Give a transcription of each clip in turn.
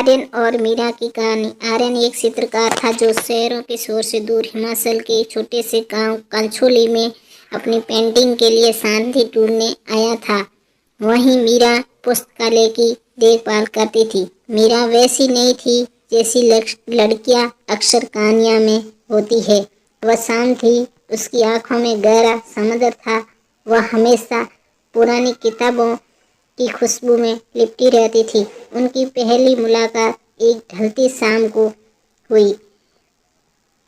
आर्यन और मीरा की कहानी। आर्यन एक चित्रकार था जो शहरों के शोर से दूर हिमाचल के छोटे से गांव कंछोली में अपनी पेंटिंग के लिए शांति ढूंढने आया था। वहीं मीरा पुस्तकालय की देखभाल करती थी। मीरा वैसी नहीं थी जैसी लड़कियां अक्सर कहानियां में होती है। वह शांत थी, उसकी आंखों में गहरा समुद्र था। वह हमेशा पुरानी किताबों की खुशबू में लिपटी रहती थी। उनकी पहली मुलाकात एक ढलती शाम को हुई।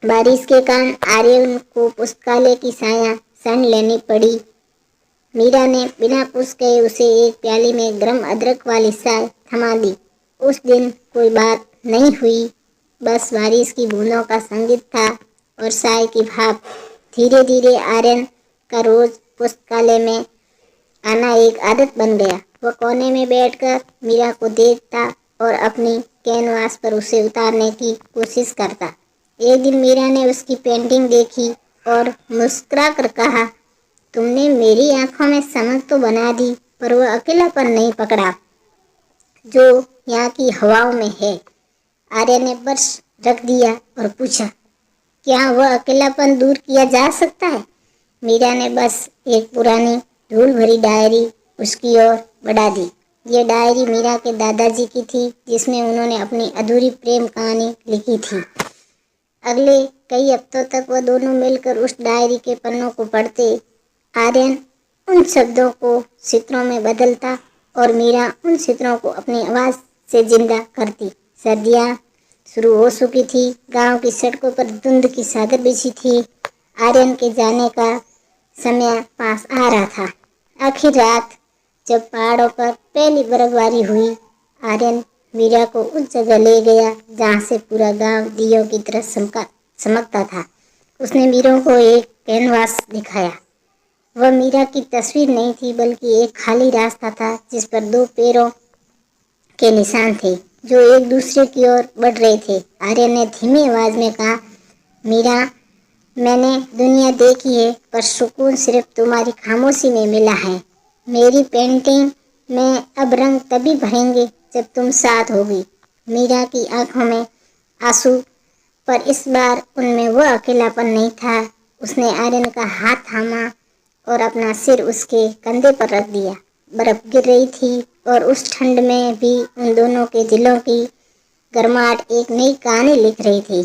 बारिश के कारण आर्यन को पुस्तकालय की छाया शरण लेनी पड़ी। मीरा ने बिना कुछ कहे उसे एक प्याली में गर्म अदरक वाली चाय थमा दी। उस दिन कोई बात नहीं हुई, बस बारिश की बूंदों का संगीत था और चाय की भाप। धीरे धीरे आर्यन का रोज पुस्तकालय में आना एक आदत बन गया। वह कोने में बैठकर मीरा को देखता और अपनी कैनवास पर उसे उतारने की कोशिश करता। एक दिन मीरा ने उसकी पेंटिंग देखी और मुस्कुरा कर कहा, तुमने मेरी आंखों में चमक तो बना दी, पर वह अकेलापन नहीं पकड़ा जो यहाँ की हवाओं में है। आर्य ने ब्रश रख दिया और पूछा, क्या वह अकेलापन दूर किया जा सकता है? मीरा ने बस एक पुरानी धूल भरी डायरी उसकी ओर बढ़ा दी। ये डायरी मीरा के दादाजी की थी, जिसमें उन्होंने अपनी अधूरी प्रेम कहानी लिखी थी। अगले कई हफ्तों तक वह दोनों मिलकर उस डायरी के पन्नों को पढ़ते। आर्यन उन शब्दों को चित्रों में बदलता और मीरा उन चित्रों को अपनी आवाज से जिंदा करती। सर्दियाँ शुरू हो चुकी थी। गांव की सड़कों पर धुंध की चादर बिछी थी। आर्यन के जाने का समय पास आ रहा था। आखिर रात जब पहाड़ों पर पहली बर्फबारी हुई, आर्यन मीरा को उस जगह ले गया जहाँ से पूरा गांव दियों की तरह चमकता था। उसने मीरा को एक कैनवास दिखाया। वह मीरा की तस्वीर नहीं थी, बल्कि एक खाली रास्ता था जिस पर दो पैरों के निशान थे जो एक दूसरे की ओर बढ़ रहे थे। आर्यन ने धीमी आवाज में कहा, मीरा, मैंने दुनिया देखी है, पर सुकून सिर्फ तुम्हारी खामोशी में मिला है। मेरी पेंटिंग में अब रंग तभी भरेंगे जब तुम साथ होगी। मीरा की आंखों में आंसू, पर इस बार उनमें वह अकेलापन नहीं था। उसने आर्यन का हाथ थामा और अपना सिर उसके कंधे पर रख दिया। बर्फ गिर रही थी और उस ठंड में भी उन दोनों के दिलों की गर्माहट एक नई कहानी लिख रही थी।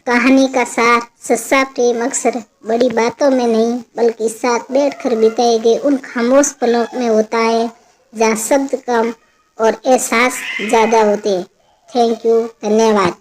कहानी का सार, सच्चा प्रेम अक्सर बड़ी बातों में नहीं, बल्कि साथ बैठकर बिताए गए उन खामोश पलों में होता है, जहाँ शब्द कम और एहसास ज़्यादा होते हैं। थैंक यू, धन्यवाद।